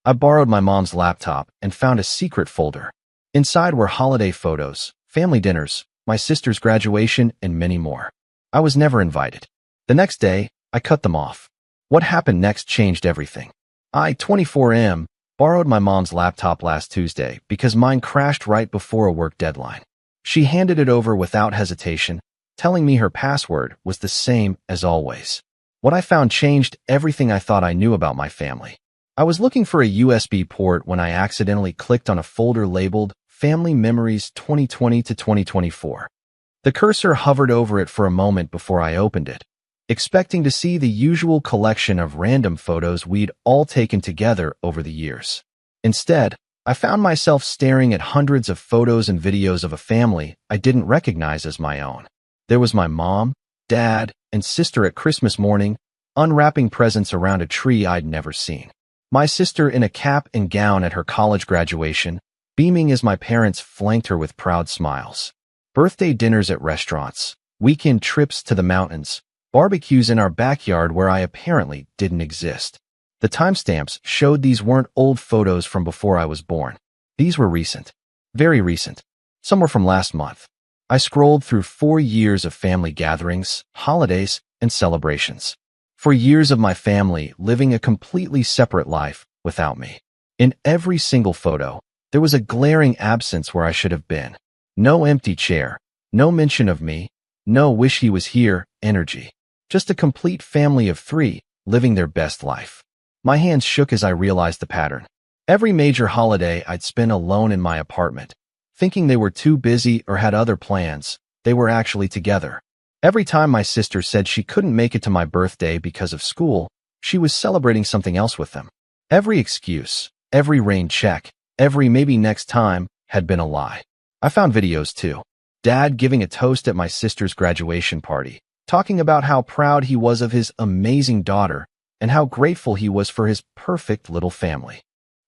I borrowed my mom's laptop and found a secret folder. Inside were holiday photos, family dinners, my sister's graduation, and many more. I was never invited. The next day, I cut them off. What happened next changed everything. I, 24M, borrowed my mom's laptop last Tuesday because mine crashed right before a work deadline. She handed it over without hesitation, telling me her password was the same as always. What I found changed everything I thought I knew about my family. I was looking for a USB port when I accidentally clicked on a folder labeled Family Memories 2020 to 2024. The cursor hovered over it for a moment before I opened it, expecting to see the usual collection of random photos we'd all taken together over the years. Instead, I found myself staring at hundreds of photos and videos of a family I didn't recognize as my own. There was my mom, dad, and sister at Christmas morning, unwrapping presents around a tree I'd never seen. My sister in a cap and gown at her college graduation, beaming as my parents flanked her with proud smiles. Birthday dinners at restaurants, weekend trips to the mountains, barbecues in our backyard where I apparently didn't exist. The timestamps showed these weren't old photos from before I was born. These were recent. Very recent. Some were from last month. I scrolled through 4 years of family gatherings, holidays, and celebrations. 4 years of my family living a completely separate life without me. In every single photo, there was a glaring absence where I should have been. No empty chair, no mention of me, no wish he was here energy. Just a complete family of 3 living their best life. My hands shook as I realized the pattern. Every major holiday I'd spent alone in my apartment, thinking they were too busy or had other plans, they were actually together. Every time my sister said she couldn't make it to my birthday because of school, she was celebrating something else with them. Every excuse, every rain check, every maybe next time had been a lie. I found videos too. Dad giving a toast at my sister's graduation party, talking about how proud he was of his amazing daughter and how grateful he was for his perfect little family.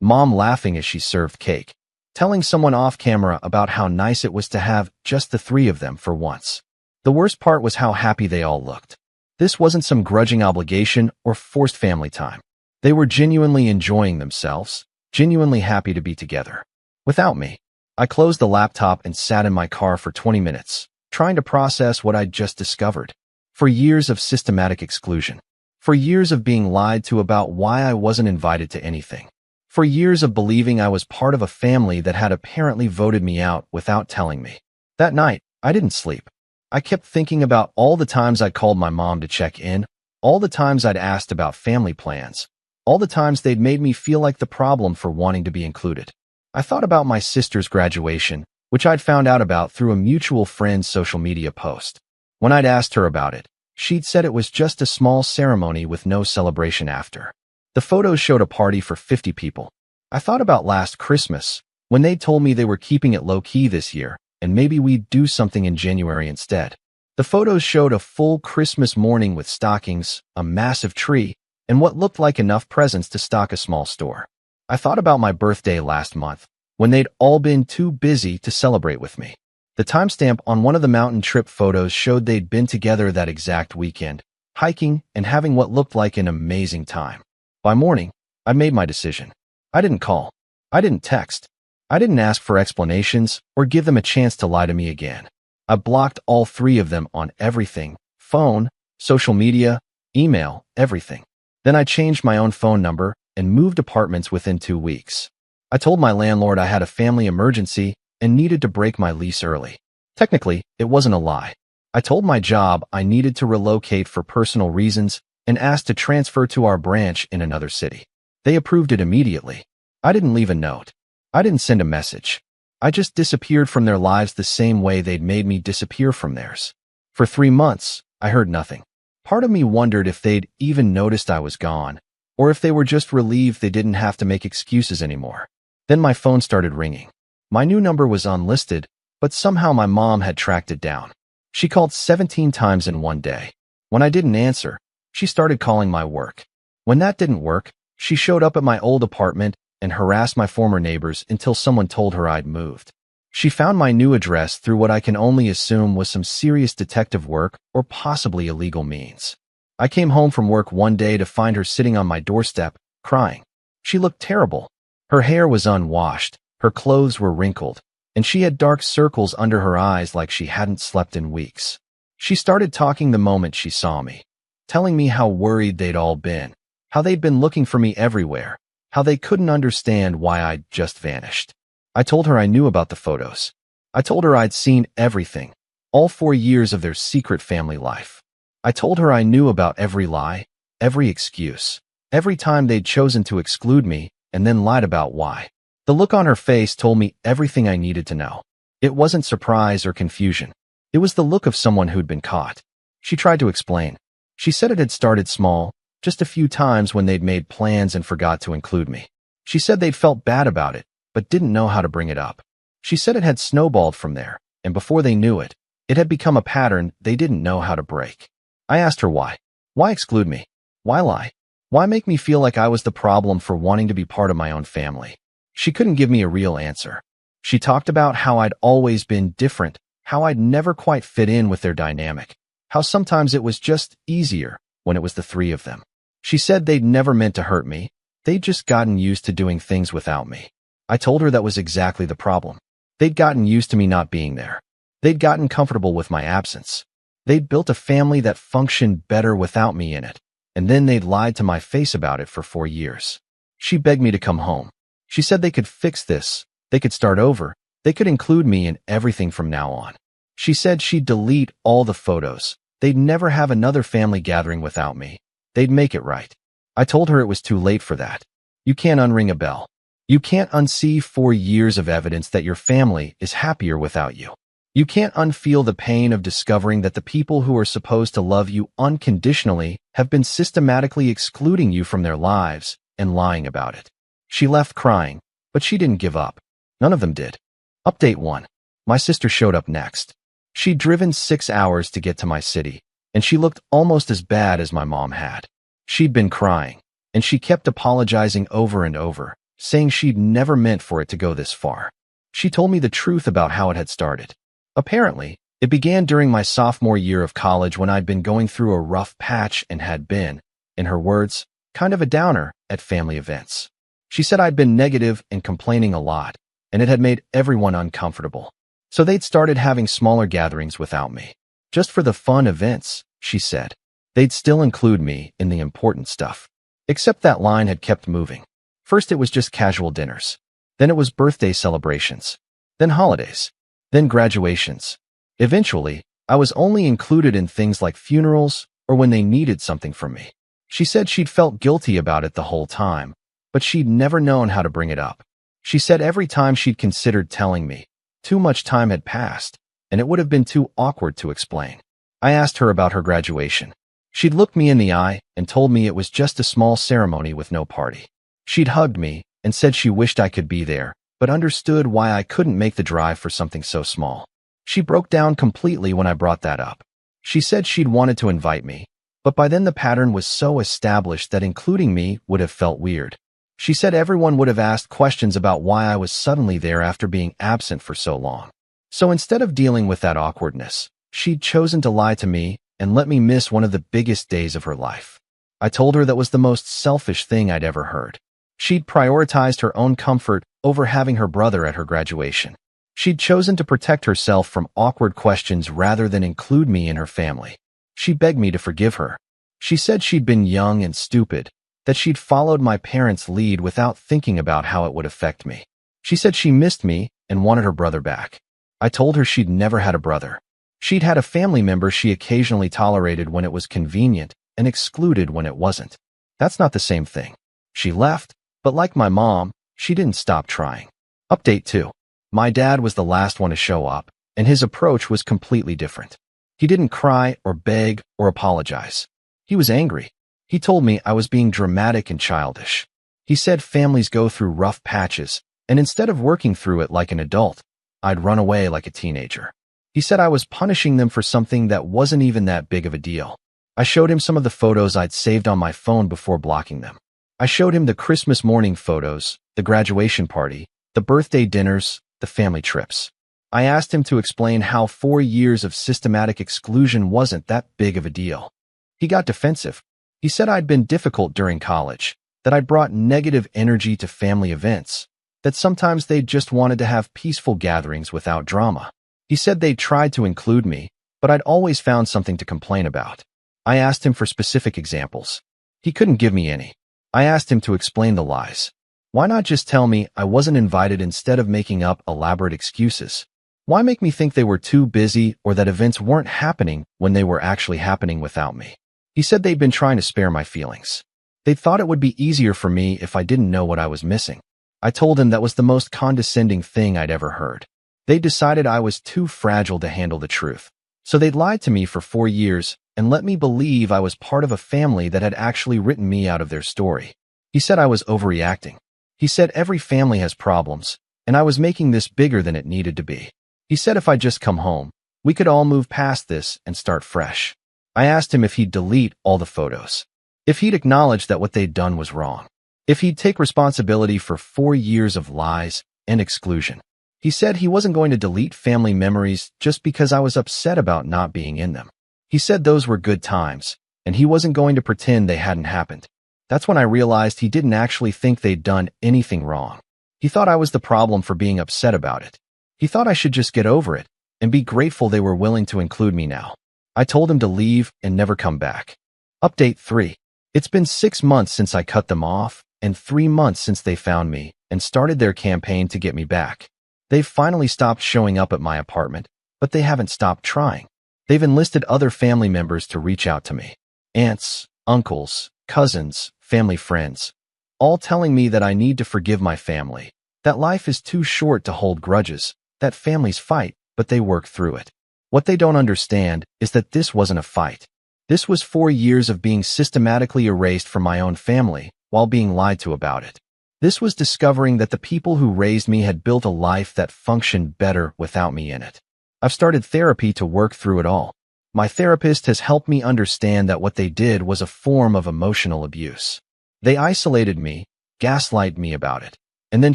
Mom laughing as she served cake, telling someone off camera about how nice it was to have just the 3 of them for once. The worst part was how happy they all looked. This wasn't some grudging obligation or forced family time. They were genuinely enjoying themselves, genuinely happy to be together. Without me, I closed the laptop and sat in my car for 20 minutes, trying to process what I'd just discovered. For years of systematic exclusion. For years of being lied to about why I wasn't invited to anything. For years of believing I was part of a family that had apparently voted me out without telling me. That night, I didn't sleep. I kept thinking about all the times I'd called my mom to check in, all the times I'd asked about family plans, all the times they'd made me feel like the problem for wanting to be included. I thought about my sister's graduation, which I'd found out about through a mutual friend's social media post. When I'd asked her about it, she'd said it was just a small ceremony with no celebration after. The photos showed a party for 50 people. I thought about last Christmas, when they told me they were keeping it low-key this year, and maybe we'd do something in January instead. The photos showed a full Christmas morning with stockings, a massive tree, and what looked like enough presents to stock a small store. I thought about my birthday last month, when they'd all been too busy to celebrate with me. The timestamp on one of the mountain trip photos showed they'd been together that exact weekend, hiking and having what looked like an amazing time. By morning, I made my decision. I didn't call. I didn't text. I didn't ask for explanations or give them a chance to lie to me again. I blocked all 3 of them on everything, phone, social media, email, everything. Then I changed my own phone number and moved apartments within 2 weeks. I told my landlord I had a family emergency and needed to break my lease early. Technically, it wasn't a lie. I told my job I needed to relocate for personal reasons and asked to transfer to our branch in another city. They approved it immediately. I didn't leave a note. I didn't send a message. I just disappeared from their lives the same way they'd made me disappear from theirs. For 3 months, I heard nothing. Part of me wondered if they'd even noticed I was gone, or if they were just relieved they didn't have to make excuses anymore. Then my phone started ringing. My new number was unlisted, but somehow my mom had tracked it down. She called 17 times in one day. When I didn't answer, she started calling my work. When that didn't work, she showed up at my old apartment and harassed my former neighbors until someone told her I'd moved. She found my new address through what I can only assume was some serious detective work or possibly illegal means. I came home from work one day to find her sitting on my doorstep, crying. She looked terrible. Her hair was unwashed, her clothes were wrinkled, and she had dark circles under her eyes like she hadn't slept in weeks. She started talking the moment she saw me, telling me how worried they'd all been, how they'd been looking for me everywhere, how they couldn't understand why I'd just vanished. I told her I knew about the photos. I told her I'd seen everything, all 4 years of their secret family life. I told her I knew about every lie, every excuse, every time they'd chosen to exclude me and then lied about why. The look on her face told me everything I needed to know. It wasn't surprise or confusion. It was the look of someone who'd been caught. She tried to explain. She said it had started small, just a few times when they'd made plans and forgot to include me. She said they'd felt bad about it, but didn't know how to bring it up. She said it had snowballed from there, and before they knew it, it had become a pattern they didn't know how to break. I asked her why. Why exclude me? Why lie? Why make me feel like I was the problem for wanting to be part of my own family? She couldn't give me a real answer. She talked about how I'd always been different, how I'd never quite fit in with their dynamic, how sometimes it was just easier when it was the three of them. She said they'd never meant to hurt me, they'd just gotten used to doing things without me. I told her that was exactly the problem. They'd gotten used to me not being there. They'd gotten comfortable with my absence. They'd built a family that functioned better without me in it, and then they'd lied to my face about it for 4 years. She begged me to come home. She said they could fix this, they could start over, they could include me in everything from now on. She said she'd delete all the photos. They'd never have another family gathering without me. They'd make it right. I told her it was too late for that. You can't unring a bell. You can't unsee 4 years of evidence that your family is happier without you. You can't unfeel the pain of discovering that the people who are supposed to love you unconditionally have been systematically excluding you from their lives and lying about it. She left crying, but she didn't give up. None of them did. Update 1. My sister showed up next. She'd driven 6 hours to get to my city, and she looked almost as bad as my mom had. She'd been crying, and she kept apologizing over and over, saying she'd never meant for it to go this far. She told me the truth about how it had started. Apparently, it began during my sophomore year of college when I'd been going through a rough patch and had been, in her words, kind of a downer at family events. She said I'd been negative and complaining a lot, and it had made everyone uncomfortable. So they'd started having smaller gatherings without me. Just for the fun events, she said. They'd still include me in the important stuff. Except that line had kept moving. First it was just casual dinners. Then it was birthday celebrations. Then holidays. Then graduations. Eventually, I was only included in things like funerals or when they needed something from me. She said she'd felt guilty about it the whole time, but she'd never known how to bring it up. She said every time she'd considered telling me, too much time had passed, and it would have been too awkward to explain. I asked her about her graduation. She'd looked me in the eye and told me it was just a small ceremony with no party. She'd hugged me and said she wished I could be there, but understood why I couldn't make the drive for something so small. She broke down completely when I brought that up. She said she'd wanted to invite me, but by then the pattern was so established that including me would have felt weird. She said everyone would have asked questions about why I was suddenly there after being absent for so long. So instead of dealing with that awkwardness, she'd chosen to lie to me and let me miss one of the biggest days of her life. I told her that was the most selfish thing I'd ever heard. She'd prioritized her own comfort over having her brother at her graduation. She'd chosen to protect herself from awkward questions rather than include me in her family. She begged me to forgive her. She said she'd been young and stupid, that she'd followed my parents' lead without thinking about how it would affect me. She said she missed me and wanted her brother back. I told her she'd never had a brother. She'd had a family member she occasionally tolerated when it was convenient and excluded when it wasn't. That's not the same thing. She left, but like my mom, she didn't stop trying. Update 2. My dad was the last one to show up, and his approach was completely different. He didn't cry or beg or apologize. He was angry. He told me I was being dramatic and childish. He said families go through rough patches, and instead of working through it like an adult, I'd run away like a teenager. He said I was punishing them for something that wasn't even that big of a deal. I showed him some of the photos I'd saved on my phone before blocking them. I showed him the Christmas morning photos, the graduation party, the birthday dinners, the family trips. I asked him to explain how 4 years of systematic exclusion wasn't that big of a deal. He got defensive. He said I'd been difficult during college, that I'd brought negative energy to family events, that sometimes they just wanted to have peaceful gatherings without drama. He said they'd tried to include me, but I'd always found something to complain about. I asked him for specific examples. He couldn't give me any. I asked him to explain the lies. Why not just tell me I wasn't invited instead of making up elaborate excuses? Why make me think they were too busy or that events weren't happening when they were actually happening without me? He said they'd been trying to spare my feelings. They thought it would be easier for me if I didn't know what I was missing. I told him that was the most condescending thing I'd ever heard. They decided I was too fragile to handle the truth. So they'd lied to me for 4 years and let me believe I was part of a family that had actually written me out of their story. He said I was overreacting. He said every family has problems, and I was making this bigger than it needed to be. He said if I'd just come home, we could all move past this and start fresh. I asked him if he'd delete all the photos, if he'd acknowledge that what they'd done was wrong, if he'd take responsibility for 4 years of lies and exclusion. He said he wasn't going to delete family memories just because I was upset about not being in them. He said those were good times, and he wasn't going to pretend they hadn't happened. That's when I realized he didn't actually think they'd done anything wrong. He thought I was the problem for being upset about it. He thought I should just get over it and be grateful they were willing to include me now. I told him to leave and never come back. Update 3. It's been 6 months since I cut them off and 3 months since they found me and started their campaign to get me back. They've finally stopped showing up at my apartment, but they haven't stopped trying. They've enlisted other family members to reach out to me. Aunts, uncles, cousins, family friends, all telling me that I need to forgive my family, that life is too short to hold grudges, that families fight, but they work through it. What they don't understand is that this wasn't a fight. This was 4 years of being systematically erased from my own family while being lied to about it. This was discovering that the people who raised me had built a life that functioned better without me in it. I've started therapy to work through it all. My therapist has helped me understand that what they did was a form of emotional abuse. They isolated me, gaslighted me about it, and then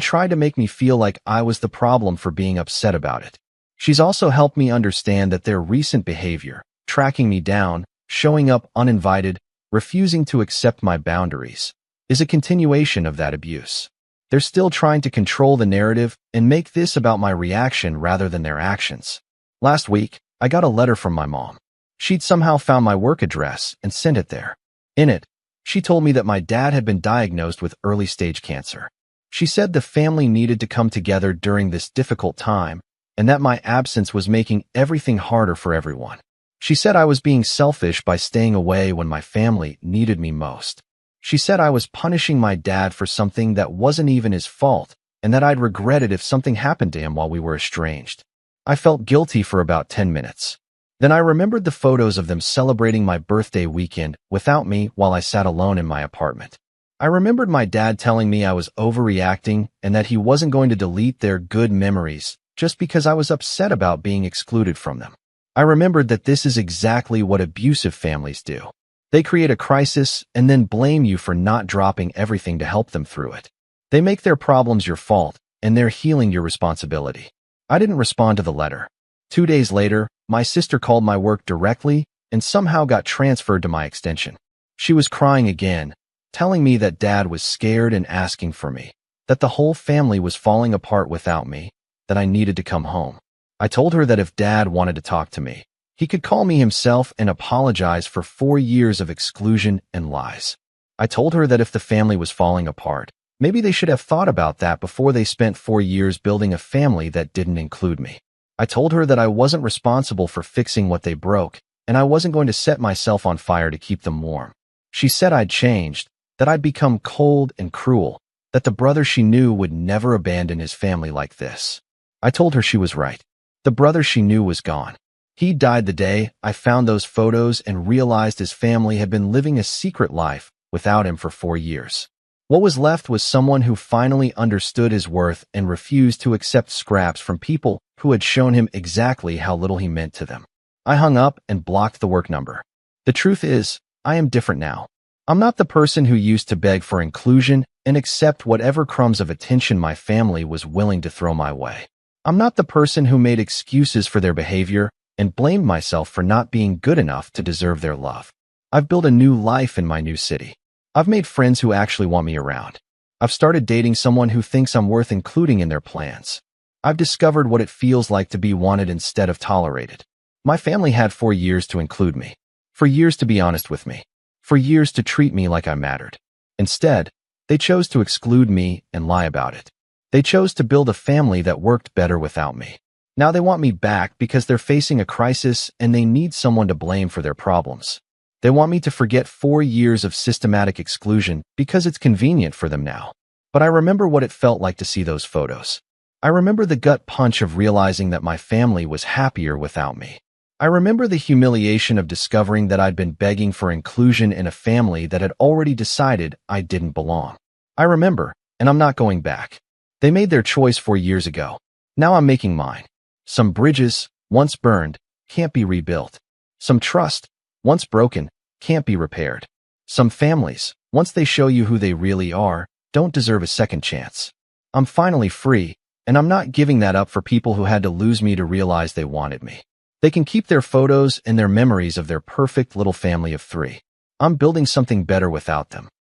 tried to make me feel like I was the problem for being upset about it. She's also helped me understand that their recent behavior, tracking me down, showing up uninvited, refusing to accept my boundaries, is a continuation of that abuse. They're still trying to control the narrative and make this about my reaction rather than their actions. Last week, I got a letter from my mom. She'd somehow found my work address and sent it there. In it, she told me that my dad had been diagnosed with early-stage cancer. She said the family needed to come together during this difficult time and that my absence was making everything harder for everyone. She said I was being selfish by staying away when my family needed me most. She said I was punishing my dad for something that wasn't even his fault and that I'd regret it if something happened to him while we were estranged. I felt guilty for about 10 minutes. Then I remembered the photos of them celebrating my birthday weekend without me while I sat alone in my apartment. I remembered my dad telling me I was overreacting and that he wasn't going to delete their good memories just because I was upset about being excluded from them. I remembered that this is exactly what abusive families do. They create a crisis and then blame you for not dropping everything to help them through it. They make their problems your fault and their healing your responsibility. I didn't respond to the letter. 2 days later, my sister called my work directly and somehow got transferred to my extension. She was crying again, telling me that Dad was scared and asking for me, that the whole family was falling apart without me, that I needed to come home. I told her that if Dad wanted to talk to me, he could call me himself and apologize for 4 years of exclusion and lies. I told her that if the family was falling apart, maybe they should have thought about that before they spent 4 years building a family that didn't include me. I told her that I wasn't responsible for fixing what they broke, and I wasn't going to set myself on fire to keep them warm. She said I'd changed, that I'd become cold and cruel, that the brother she knew would never abandon his family like this. I told her she was right. The brother she knew was gone. He died the day I found those photos and realized his family had been living a secret life without him for 4 years. What was left was someone who finally understood his worth and refused to accept scraps from people who had shown him exactly how little he meant to them. I hung up and blocked the work number. The truth is, I am different now. I'm not the person who used to beg for inclusion and accept whatever crumbs of attention my family was willing to throw my way. I'm not the person who made excuses for their behavior and blamed myself for not being good enough to deserve their love. I've built a new life in my new city. I've made friends who actually want me around. I've started dating someone who thinks I'm worth including in their plans. I've discovered what it feels like to be wanted instead of tolerated. My family had 4 years to include me. For years to be honest with me. For years to treat me like I mattered. Instead, they chose to exclude me and lie about it. They chose to build a family that worked better without me. Now they want me back because they're facing a crisis and they need someone to blame for their problems. They want me to forget 4 years of systematic exclusion because it's convenient for them now. But I remember what it felt like to see those photos. I remember the gut punch of realizing that my family was happier without me. I remember the humiliation of discovering that I'd been begging for inclusion in a family that had already decided I didn't belong. I remember, and I'm not going back. They made their choice 4 years ago. Now I'm making mine. Some bridges, once burned, can't be rebuilt. Some trust, once broken, can't be repaired. Some families, once they show you who they really are, don't deserve a second chance. I'm finally free, and I'm not giving that up for people who had to lose me to realize they wanted me. They can keep their photos and their memories of their perfect little family of 3. I'm building something better without them.